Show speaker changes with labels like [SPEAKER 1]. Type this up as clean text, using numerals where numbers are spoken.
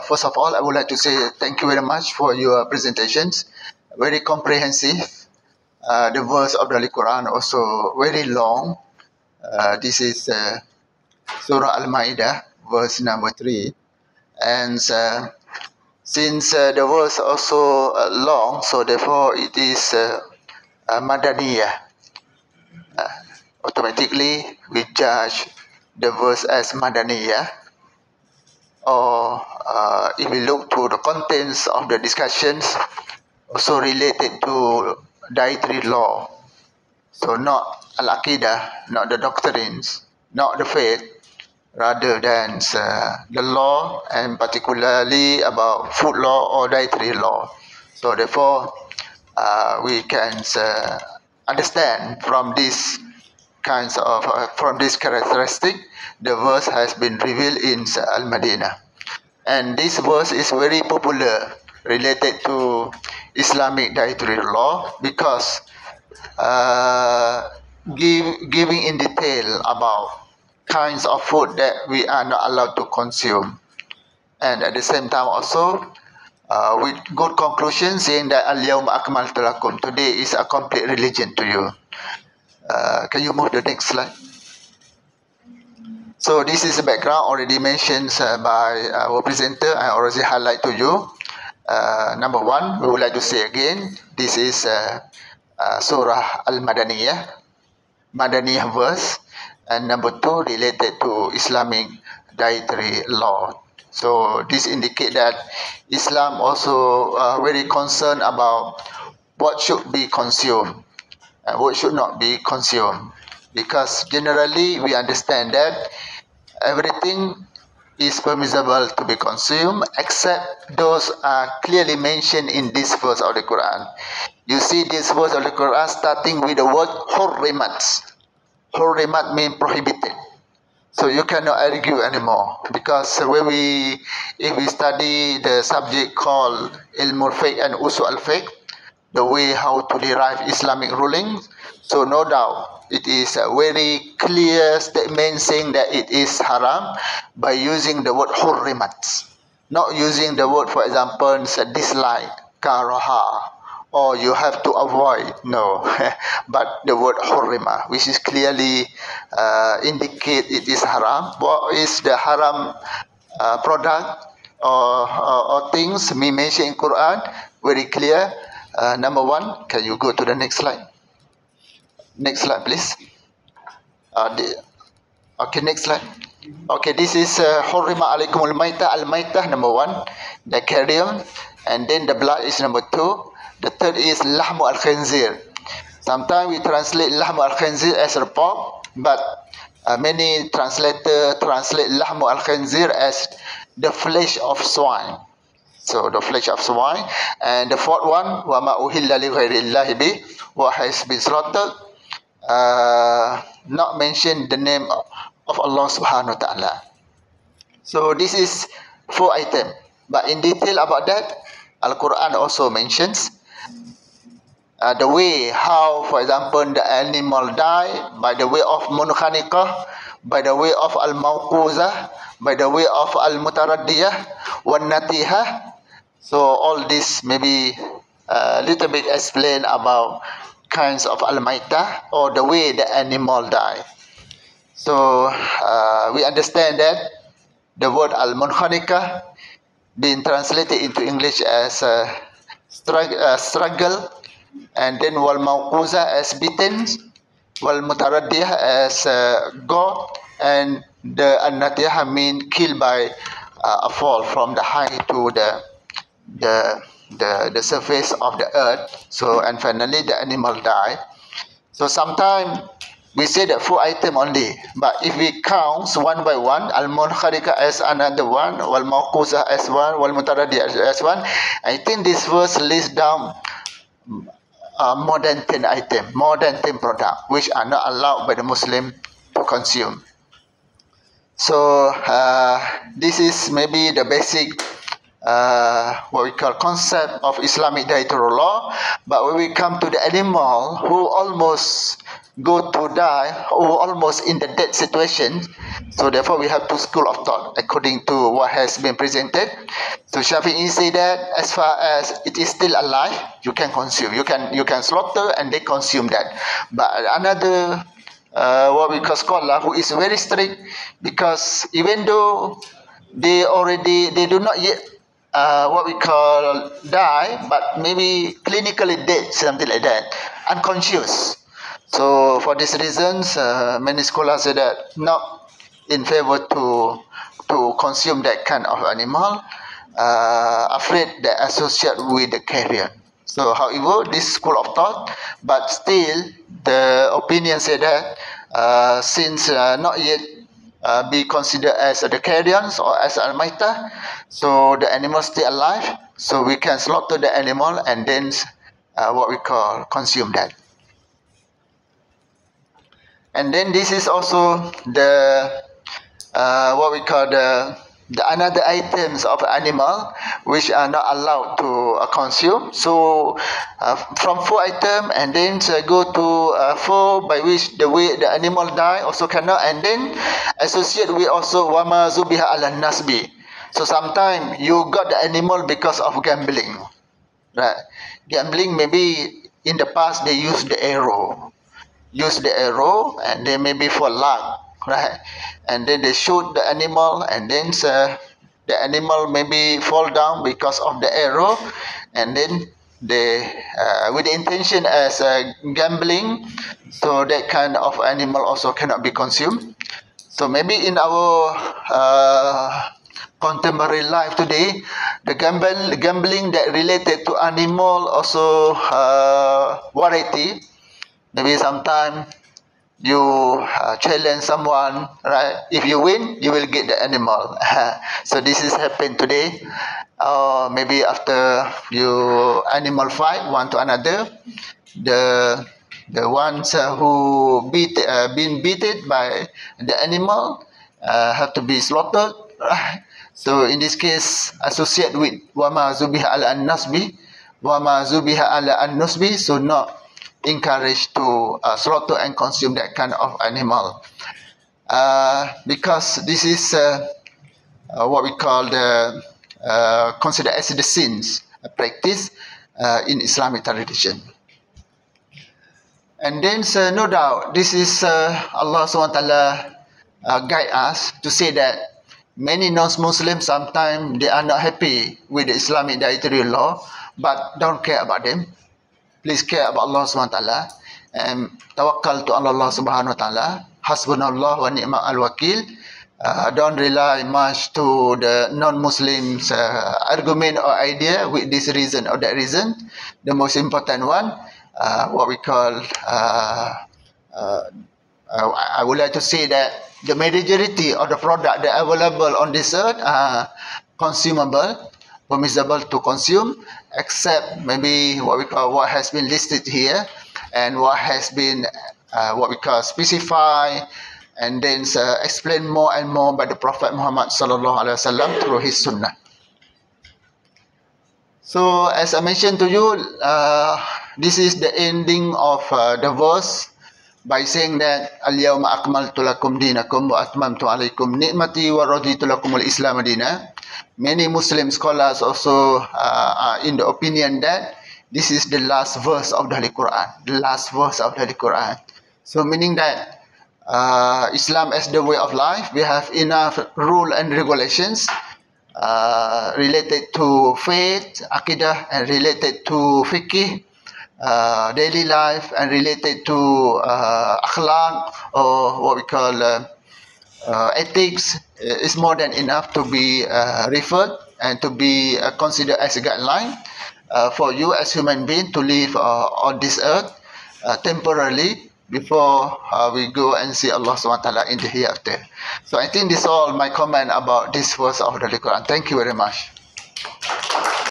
[SPEAKER 1] First of all, I would like to say thank you very much for your presentations. Very comprehensive. The verse of the Holy Quran also very long. This is Surah Al-Ma'idah, verse number 3. And since the verse also long, so therefore it is Madaniyah. Automatically, we judge the verse as Madaniyah. Or if we look to the contents of the discussions, also related to dietary law. So not al-aqidah, not the doctrines, not the faith, rather than the law, and particularly about food law or dietary law. So therefore, we can understand from this kinds of from this characteristic, the verse has been revealed in Al-Madinah, and this verse is very popular related to Islamic dietary law because giving in detail about kinds of food that we are not allowed to consume, and at the same time also with good conclusion saying that Al-Yawma Akmaltu Lakum, today is a complete religion to you. Can you move the next slide? So this is the background already mentioned by our presenter. I already highlight to you. Number one, we would like to say again, this is Surah Al-Madaniyah, Madaniyah verse, and number two, related to Islamic dietary law. So this indicate that Islam also very concerned about what should be consumed and what should not be consumed, because generally we understand that everything is permissible to be consumed except those are clearly mentioned in this verse of the Quran. You see this verse of the Quran starting with the word hurrimat. Hurrimat means prohibited. So you cannot argue anymore, because if we study the subject called Ilmul Fiqh and Usul al-Fiqh, the way how to derive Islamic rulings, so no doubt it is a very clear statement saying that it is haram by using the word hurrimat, not using the word, for example, dislike, karaha, or you have to avoid, no, but the word hurrima, which is clearly indicate it is haram. What is the haram product or things we mention in Quran? Very clear. Number one, can you go to the next slide? Next slide, please. Okay, next slide. Okay, this is hurrima alaikumul maitah. Al-maitah, number one, the carrion, and then the blood is number two. The third is lahmu al-khinzir. Sometimes we translate lahmu al-khinzir as a pork, but many translators translate lahmu al-khinzir as the flesh of swine. So the flesh of swine. And the fourth one, wa ma uhilla li ghairillahi bi, what has been slaughtered, not mention the name of Allah subhanahu wa ta'ala. So this is 4 items. But in detail about that, Al-Quran also mentions the way how, for example, the animal die by the way of munkhaniqah, by the way of al-mawquzah, by the way of al-mutaraddiyah, wan-natihah. So all this maybe a little bit explain about kinds of al-maitah, or the way the animal die. So we understand that the word al-munkhaniqah being translated into English as struggle, and then wal mawquza as beaten, wal mutaraddiyah as gore, and the an-natiyah mean killed by a fall from the height to the surface of the earth. So, and finally the animal die. So sometimes we say that 4 items only, but if we count one by one, al-munkhariqah as another one, wal mawquza as one, wal mutaraddiyah as one, I think this verse lists down more than 10 items, more than 10 products, which are not allowed by the Muslim to consume. So this is maybe the basic what we call concept of Islamic dietary law. But when we come to the animal, who almost go to die or almost in the dead situation. So therefore we have two school of thought according to what has been presented. So Shafi'i say that as far as it is still alive, you can consume, you can slaughter and they consume that. But another what we call scholar who is very strict, because even though they do not yet what we call die, but maybe clinically dead, something like that, unconscious. So for these reasons, many scholars say that not in favor to consume that kind of animal, afraid that associate with the carrion. So however, this school of thought, but still the opinion say that since not yet be considered as the carrions or as al-maitah, so the animal stay alive, so we can slaughter the animal and then what we call consume that. And then this is also the what we call the another items of animal which are not allowed to consume. So from 4 item and then go to 4 by which the way the animal die also cannot, and then associate with also wama zubiha ala nasbi. So sometimes you got the animal because of gambling, right? Gambling, maybe in the past they use the arrow and then maybe for luck, right? And then they shoot the animal and then the animal maybe fall down because of the arrow, and then they with the intention as gambling, so that kind of animal also cannot be consumed. So maybe in our contemporary life today, the gambling that related to animal also variety. Maybe sometime you challenge someone, right? If you win, you will get the animal. So this is happened today. Maybe after you animal fight one to another, the ones who been beaten by the animal have to be slaughtered. Right? So in this case, associate with wama zubiha ala an-nasbi, so not encouraged to slaughter and consume that kind of animal, because this is what we call the considered as the sins practice in Islamic tradition. And then no doubt this is Allah SWT guide us to say that many non-Muslims sometimes they are not happy with the Islamic dietary law, but don't care about them. Please care about Allah SWT and tawakkal to Allah Subhanahu Wa Taala. Hasbunallah wa ni'mal al-wakil. Don't rely much to the non-Muslims argument or idea with this reason or that reason. The most important one, what we call I would like to say that the majority of the product that are available on this earth are consumable, permissible to consume, except maybe what we call what has been listed here and what has been what we call specified and then explained more and more by the Prophet Muhammad sallallahu alaihi wasallam through his sunnah. So as I mentioned to you, this is the ending of the verse by saying that al-yawma akmaltu lakum dinakum wa atmamtu alaykum ni'mati wa raditu lakum al-islam madina. Many Muslim scholars also are in the opinion that this is the last verse of the Holy Quran. So meaning that Islam as the way of life, we have enough rule and regulations related to faith, aqidah, and related to fiqh, daily life, and related to akhlaq, or what we call ethics, is more than enough to be referred and to be considered as a guideline for you as human being to live on this earth temporarily before we go and see Allah SWT in the hereafter. So I think this is all my comment about this verse of the Quran. Thank you very much.